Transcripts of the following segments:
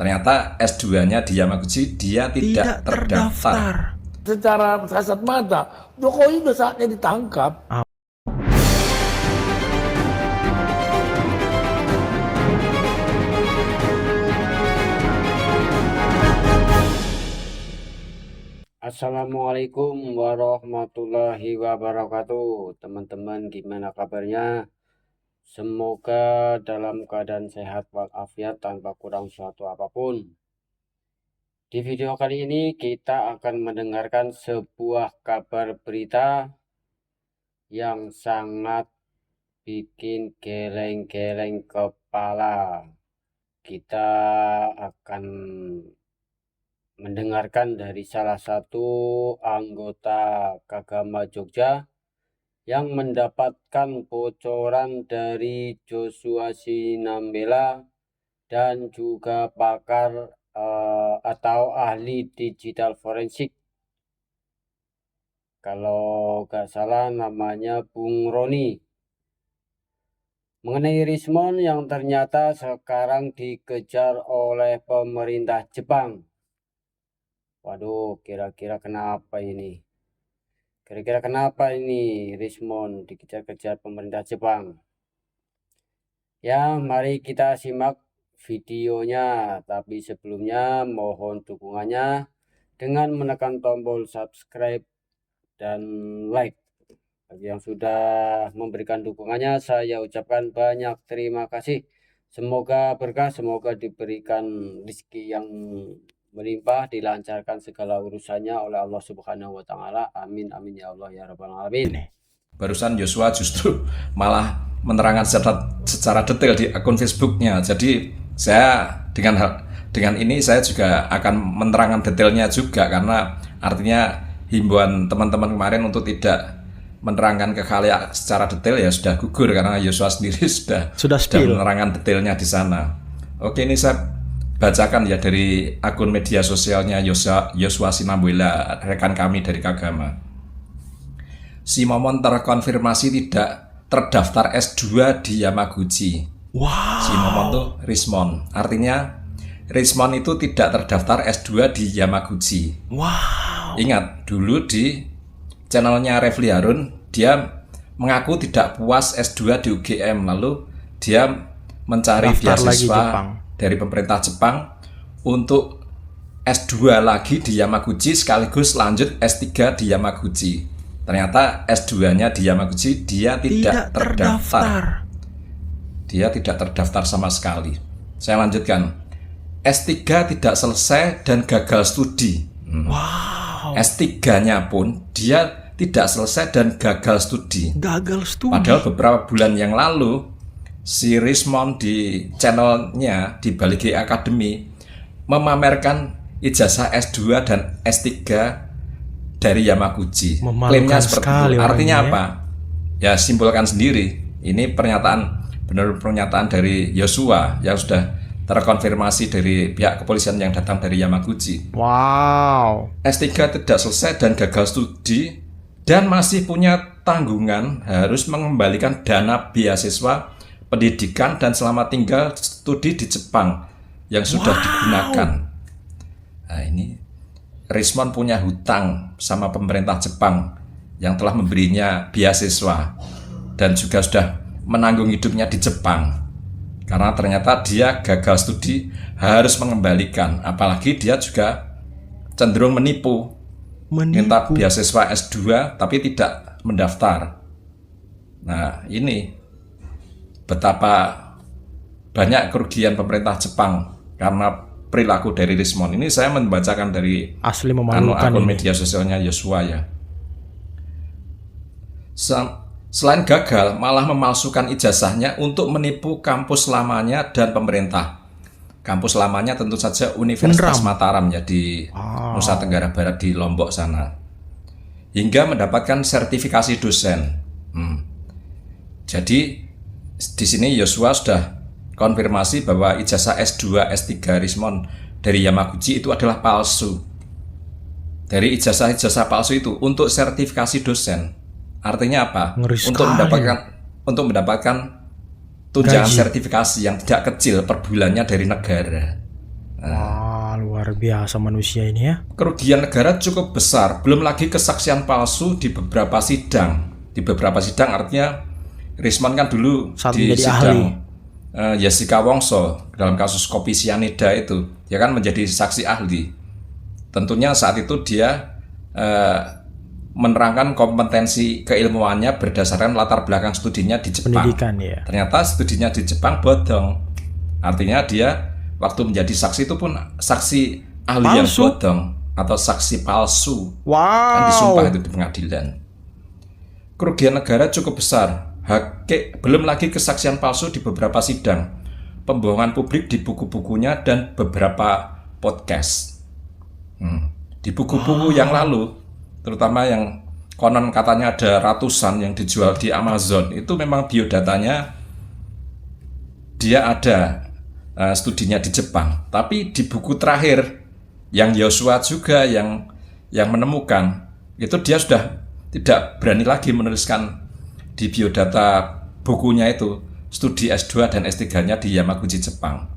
Ternyata S2-nya di Yamaguchi dia tidak terdaftar. Secara kasat mata, Jokowi udah saatnya ditangkap. Assalamualaikum warahmatullahi wabarakatuh. Teman-teman, gimana kabarnya? Semoga dalam keadaan sehat walafiat tanpa kurang suatu apapun. Di video kali ini kita akan mendengarkan sebuah kabar berita yang sangat bikin geleng-geleng kepala. Kita akan mendengarkan dari salah satu anggota Kagama Jogja yang mendapatkan bocoran dari Joshua Sinambela dan juga pakar atau ahli digital forensik. Kalau nggak salah namanya Bung Roni. Mengenai Rismon yang ternyata sekarang dikejar oleh pemerintah Jepang. Waduh, kira-kira kenapa ini? Kira-kira kenapa ini Rismon dikejar-kejar pemerintah Jepang? Ya, mari kita simak videonya. Tapi sebelumnya mohon dukungannya dengan menekan tombol subscribe dan like. Bagi yang sudah memberikan dukungannya, saya ucapkan banyak terima kasih. Semoga berkah, semoga diberikan rezeki yang melimpah, dilancarkan segala urusannya oleh Allah Subhanahu wa Ta'ala. Amin, amin ya Allah ya Rabbal Alamin. Barusan Joshua justru malah menerangkan secara detail di akun Facebooknya. Jadi saya dengan ini saya juga akan menerangkan detailnya juga, karena artinya himbauan teman-teman kemarin untuk tidak menerangkan ke khalayak secara detail ya sudah gugur, karena Joshua sendiri sudah menerangkan detailnya di sana. Oke, ini saya bacakan ya dari akun media sosialnya Joshua Sinambela, rekan kami dari Kagama. Si Momon terkonfirmasi tidak terdaftar S2 di Yamaguchi. Wow. Si Momon tuh Rismon. Artinya Rismon itu tidak terdaftar S2 di Yamaguchi. Wow. Ingat, dulu di channelnya Refli Harun dia mengaku tidak puas S2 di UGM, lalu dia mencari beasiswa dari pemerintah Jepang untuk S2 lagi di Yamaguchi sekaligus lanjut S3 di Yamaguchi. Ternyata S2-nya di Yamaguchi dia tidak terdaftar. Dia tidak terdaftar sama sekali. Saya lanjutkan. S3 tidak selesai dan gagal studi. Wow. S3-nya pun dia tidak selesai dan gagal studi. Padahal beberapa bulan yang lalu si Rismon di channelnya di Balige Academy memamerkan ijazah S2 dan S3 dari Yamaguchi. Klaimnya seperti itu. Artinya apa? Ya simpulkan sendiri. Ini benar pernyataan dari Joshua yang sudah terkonfirmasi dari pihak kepolisian yang datang dari Yamaguchi. Wow. S3 tidak selesai dan gagal studi dan masih punya tanggungan harus mengembalikan dana beasiswa pendidikan dan selama tinggal studi di Jepang yang sudah digunakan. Nah, ini Rismon punya hutang sama pemerintah Jepang yang telah memberinya beasiswa dan juga sudah menanggung hidupnya di Jepang. Karena ternyata dia gagal studi harus mengembalikan, apalagi dia juga cenderung menipu. Minta beasiswa S2 tapi tidak mendaftar. Nah, ini betapa banyak kerugian pemerintah Jepang karena perilaku dari Rismon. Ini saya membacakan dari asli memalukan akun media sosialnya Joshua ya. Selain gagal, malah memalsukan ijazahnya untuk menipu kampus lamanya dan pemerintah. Kampus lamanya tentu saja Universitas Mataram ya di Nusa Tenggara Barat di Lombok sana. Hingga mendapatkan sertifikasi dosen. Jadi di sini Joshua sudah konfirmasi bahwa ijazah S2, S3 Rismon dari Yamaguchi itu adalah palsu. Dari ijazah-ijazah palsu itu untuk sertifikasi dosen. Artinya apa? Untuk mendapatkan tunjangan sertifikasi yang tidak kecil per bulannya dari negara. Wah, luar biasa manusia ini ya. Kerugian negara cukup besar, belum lagi kesaksian palsu di beberapa sidang. Di beberapa sidang artinya Rismon kan dulu Saat di menjadi sidang Jessica Wongso dalam kasus kopi sianida itu, dia kan menjadi saksi ahli. Tentunya saat itu dia menerangkan kompetensi keilmuannya berdasarkan latar belakang studinya di Jepang. Pendidikan ya. Ternyata studinya di Jepang bodong. Artinya dia waktu menjadi saksi itu pun saksi ahli yang Palsu? bodong atau saksi palsu. Kan Wow. disumpah itu di pengadilan. Kerugian negara cukup besar. Belum lagi kesaksian palsu di beberapa sidang, pembohongan publik di buku-bukunya dan beberapa podcast. Di buku-buku yang lalu, terutama yang konon katanya ada ratusan yang dijual di Amazon, itu memang biodatanya dia ada studinya di Jepang. Tapi di buku terakhir yang Yosua juga yang menemukan, itu dia sudah tidak berani lagi menuliskan di biodata bukunya itu studi S2 dan S3-nya di Yamaguchi, Jepang.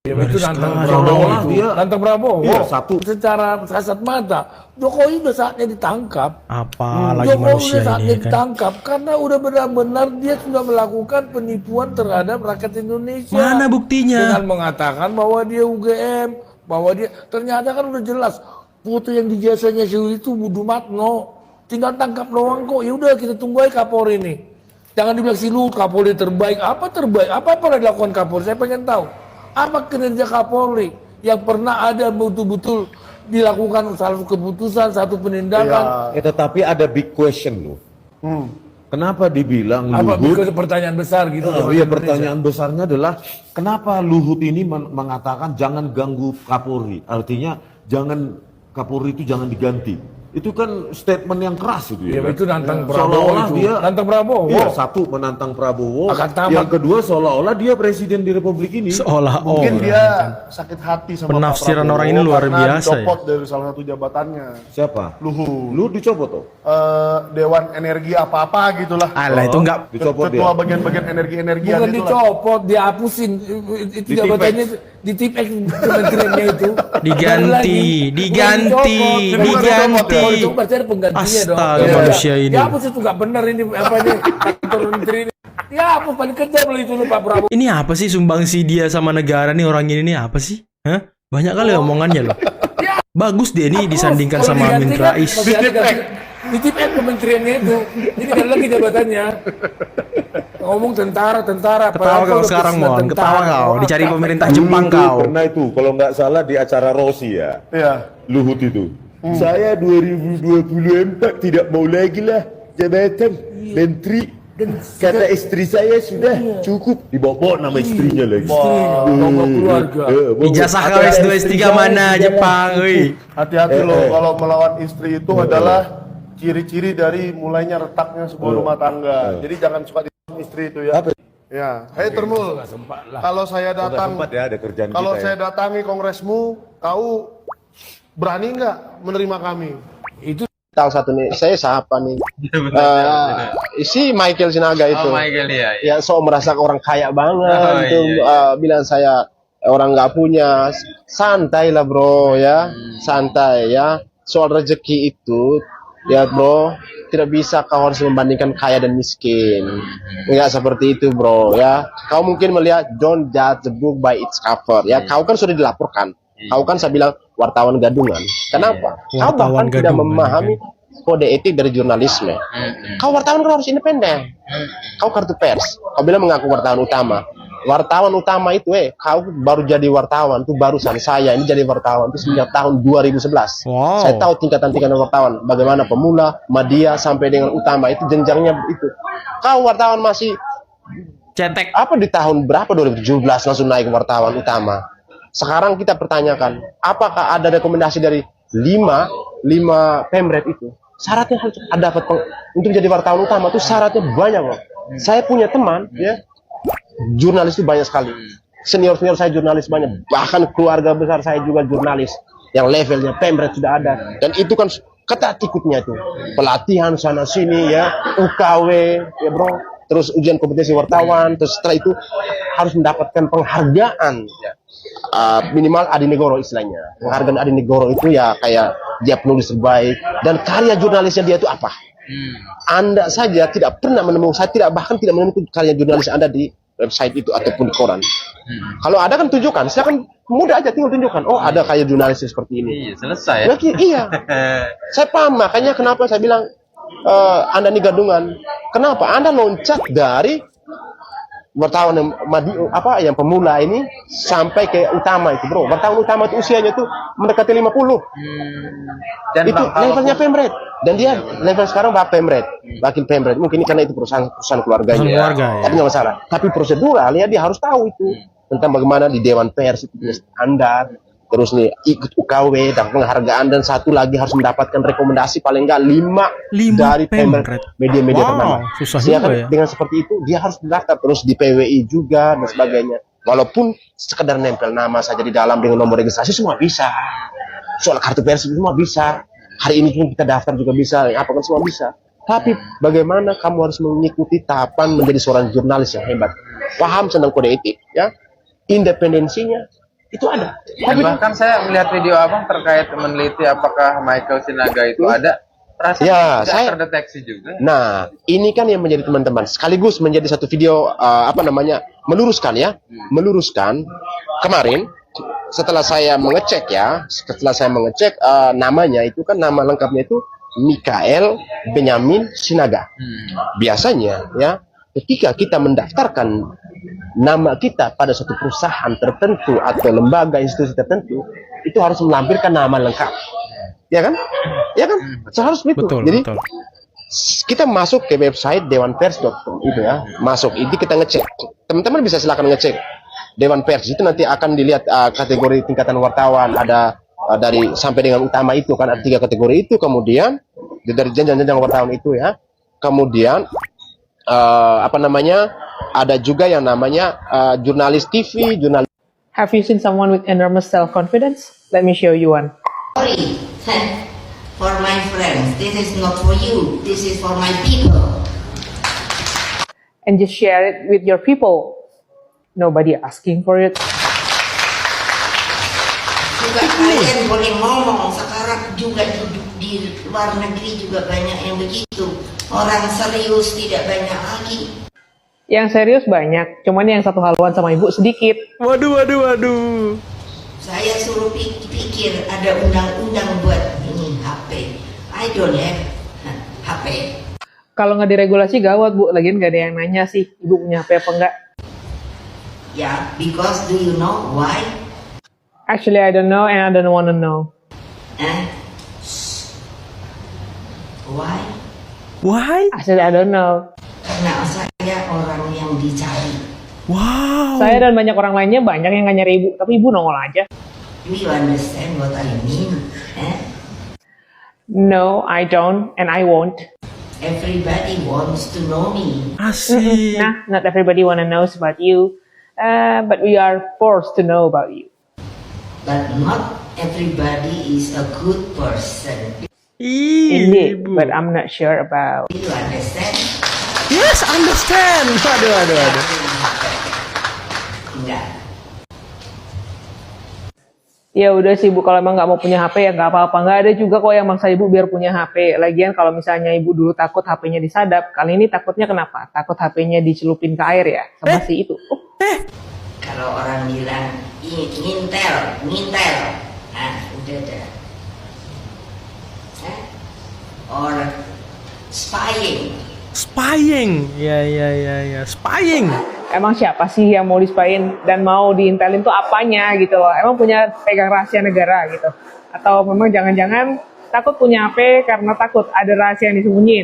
Ya, itu nantang sekali. Prabowo Seolah-olah itu. dia- Nantang Prabowo. Iya, satu. Secara kasat mata, Jokowi udah saatnya ditangkap. Apa lagi Jokowi manusia udah saatnya ini kan? ditangkap karena udah benar-benar dia sudah melakukan penipuan terhadap rakyat Indonesia. Mana buktinya? Dengan mengatakan bahwa dia UGM, bahwa dia ternyata kan udah jelas foto yang di jasanya itu Budi Matno. Tinggal tangkap doang kok. Ya udah kita tunggu aja Kapolri ini. Jangan dibilang si Luhut Kapolri terbaik. Apa terbaik? Apa pernah dilakukan Kapolri? Saya pengen tahu. Apa kinerja Kapolri yang pernah ada betul-betul dilakukan satu keputusan, satu penindakan? Tetapi ada big question loh. Kenapa dibilang Apa Luhut? pertanyaan besar gitu? Oh, iya, pertanyaan besarnya adalah kenapa Luhut ini mengatakan jangan ganggu Kapolri? Artinya Kapolri itu jangan diganti. Itu kan statement yang keras itu Ya, ya. kan? itu nantang Prabowo Seolah-olah itu. dia Nantang Prabowo. Iya, satu menantang Prabowo. Akan tamat. Yang kedua seolah-olah dia presiden di Republik ini. Mungkin dia sakit hati sama Penafsiran Pak Prabowo orang ini luar karena biasa ya. dicopot dari salah satu jabatannya. Siapa? Luhut. Lu dicopot tuh. Dewan Energi apa-apa gitulah. Alah itu enggak Dicopot Ketua dia. bagian-bagian energi-energian Bukan itulah. dicopot, dihapusin. Itu Di jabatannya di Tipex kementeriannya itu. diganti, diganti, Baru diganti. Oh, itu berarti ada penggantinya dong. Astaga, Ya, manusia ini. Ya hapus itu nggak benar ini apa nih kantor menteri ini. Ya hapus paling kejam lah itu loh, Pak Prabowo. Ini apa sih sumbangsi dia sama negara nih orang ini nih apa sih? Hah? Banyak kali omongannya loh. Bagus dia nih disandingkan Kalau sama Amin diganti kan Rais. masih ada ganti. Di Tipex kementeriannya itu. Ini kan lagi jabatannya. Ngomong tentara. Ketawa padahal kau udah sekarang presiden Mon, ketawa tentara. kau. Orang Dicari tak- pemerintah Dulu Jepang tuh kau. pernah itu, kalau nggak salah di acara Rossi ya. Iya. Luhut itu. Saya 2024 tidak mau lagi lah jabatan menteri. Kata istri saya sudah cukup. Dibawa nama istrinya lagi. Bawa keluarga. Ijazah kau Kata S2 istri S3 saya mana sudah Jepang, cukup. woi. Hati-hati loh kalau melawan istri itu adalah ciri-ciri dari mulainya retaknya sebuah rumah tangga. Jadi jangan suka di istri itu ya. Apa? Ya, hei Termul. Kalau saya Nggak datang, sempat ya ada kerjaan kalau kita saya ya. datangi kongresmu, kau berani nggak menerima kami? Tahu satu nih, saya siapa nih? Si Michael Sinaga itu. Michael ya. Ya, so merasa orang kaya banget, Oh, itu bilang saya orang nggak punya. Santai lah bro ya, santai ya. Soal rezeki itu, ya bro, tidak bisa kau harus membandingkan kaya dan miskin. Enggak seperti itu bro ya. Kau mungkin melihat don't judge the book by its cover ya. Kau kan sudah dilaporkan. Kau kan saya bilang wartawan gadungan. Kenapa? Kau Wartawan bahkan tidak gadungan, memahami kode etik dari jurnalisme. Kau wartawan kan harus independen. Kau kartu pers. Kau bilang mengaku wartawan utama. Wartawan utama itu, kau baru jadi wartawan. Itu barusan saya ini jadi wartawan itu sejak tahun 2011. Wow. Saya tahu tingkatan-tingkatan wartawan. Bagaimana pemula, media sampai dengan utama itu jenjangnya itu. Kau wartawan masih Cetek. apa di tahun berapa 2017 langsung naik wartawan utama. Sekarang kita pertanyakan, apakah ada rekomendasi dari 5 pemret itu? Syaratnya harus ada untuk jadi wartawan utama itu syaratnya banyak loh. Saya punya teman ya, jurnalis itu banyak sekali. Senior saya jurnalis banyak, bahkan keluarga besar saya juga jurnalis yang levelnya pemret sudah ada. Dan itu kan ketat ikutnya itu pelatihan sana sini ya, UKW ya bro. terus ujian kompetensi wartawan, terus setelah itu harus mendapatkan penghargaan. Minimal Adi Negoro istilahnya. Penghargaan Adi Negoro itu ya kayak dia penulis terbaik dan karya jurnalisnya dia itu apa. Anda saja tidak pernah menemukan, saya bahkan tidak menemukan karya jurnalis Anda di website itu ataupun di koran. Kalau ada kan tunjukkan, silakan, mudah aja tinggal tunjukkan. Oh, ada karya jurnalis seperti ini. Iya, selesai ya. Iya. Saya paham, makanya kenapa saya bilang Anda ini gadungan. Kenapa? Anda loncat dari wartawan yang pemula ini sampai ke utama itu, bro. Wartawan utama itu usianya tuh mendekati 50. Dan Itu levelnya Pemret. Dan dia level sekarang Pak Pemret, wakil Pemret. Mungkin ini karena itu perusahaan keluarganya. Keluarga, ya. Tapi nggak masalah. Tapi prosedural ya dia harus tahu itu tentang bagaimana di Dewan Pers itu punya standar. Terus nih ikut UKW dan penghargaan, dan satu lagi harus mendapatkan rekomendasi paling enggak 5 dari Pemret, media-media ternama. Susah Dia juga kan ya. dengan seperti itu dia harus mendaftar terus di PWI juga dan sebagainya. Walaupun sekedar nempel nama saja di dalam dengan nomor registrasi semua bisa. Soal kartu pers semua bisa. Hari ini pun kita daftar juga bisa, apa kan semua bisa. Tapi bagaimana kamu harus mengikuti tahapan menjadi seorang jurnalis yang hebat. Paham tentang kode etik, ya. Independensinya itu ada. Dan bahkan saya melihat video abang terkait meneliti apakah Michael Sinaga itu ada. Rasanya Ya, tidak terdeteksi juga. Nah, ini kan yang menjadi teman-teman sekaligus menjadi satu video meluruskan ya, meluruskan kemarin setelah saya mengecek namanya itu kan nama lengkapnya itu Michael Benyamin Sinaga. Biasanya ya, ketika kita mendaftarkan nama kita pada suatu perusahaan tertentu atau lembaga institusi tertentu, itu harus melampirkan nama lengkap. Ya kan? Ya kan? Seharusnya itu. Betul, Jadi betul. kita masuk ke website dewanpers.com itu ya, masuk itu kita ngecek. Teman-teman bisa silakan ngecek Dewan Pers, itu nanti akan dilihat kategori tingkatan wartawan, ada dari sampai dengan utama itu kan ada 3 kategori itu, kemudian dari jenjang-jenjang wartawan itu ya, kemudian ada juga yang namanya jurnalis TV, jurnalis. Have you seen someone with enormous self-confidence? Let me show you one. Sorry, for my friends, this is not for you, this is for my people. And just share it with your people. Nobody asking for it. Juga kalian boleh ngomong, sekarang juga di luar negeri juga banyak yang begitu. Orang serius tidak banyak lagi. Yang serius banyak, cuman yang satu haluan sama ibu sedikit. Waduh. Saya suruh pikir ada undang-undang buat ini HP. I don't have HP. Kalau nggak diregulasi gawat, Bu. Lagian nggak ada yang nanya sih, ibu punya HP apa enggak. Ya, because do you know why? Actually, I don't know and I don't want to know. Why? Why? Actually, I don't know. Karena saya orang yang dicari. Wow. Saya dan banyak orang lainnya banyak yang nggak nyari ibu, tapi ibu nongol aja. Do you understand what I mean? No, I don't and I won't. Everybody wants to know me. Asik. Nah, not everybody wanna knows about you, but we are forced to know about you. But not everybody is a good person. Indeed, Ibu. but I'm not sure about. Do you understand? Yes, understand. Waduh. Enggak. Ya udah sih Bu, kalau emang nggak mau punya HP ya nggak apa-apa. Nggak ada juga kok yang maksa ibu biar punya HP. Lagian kalau misalnya ibu dulu takut HP-nya disadap, kali ini takutnya kenapa? Takut HP-nya dicelupin ke air ya, sama si itu. Kalau orang bilang ngintel, nah udah dah. Or spying. Spying. Ya. Spying. Emang siapa sih yang mau dispain dan mau diintelin tuh apanya gitu loh? Emang punya pegang rahasia negara gitu? Atau memang jangan-jangan takut punya HP karena takut ada rahasia yang disembunyiin?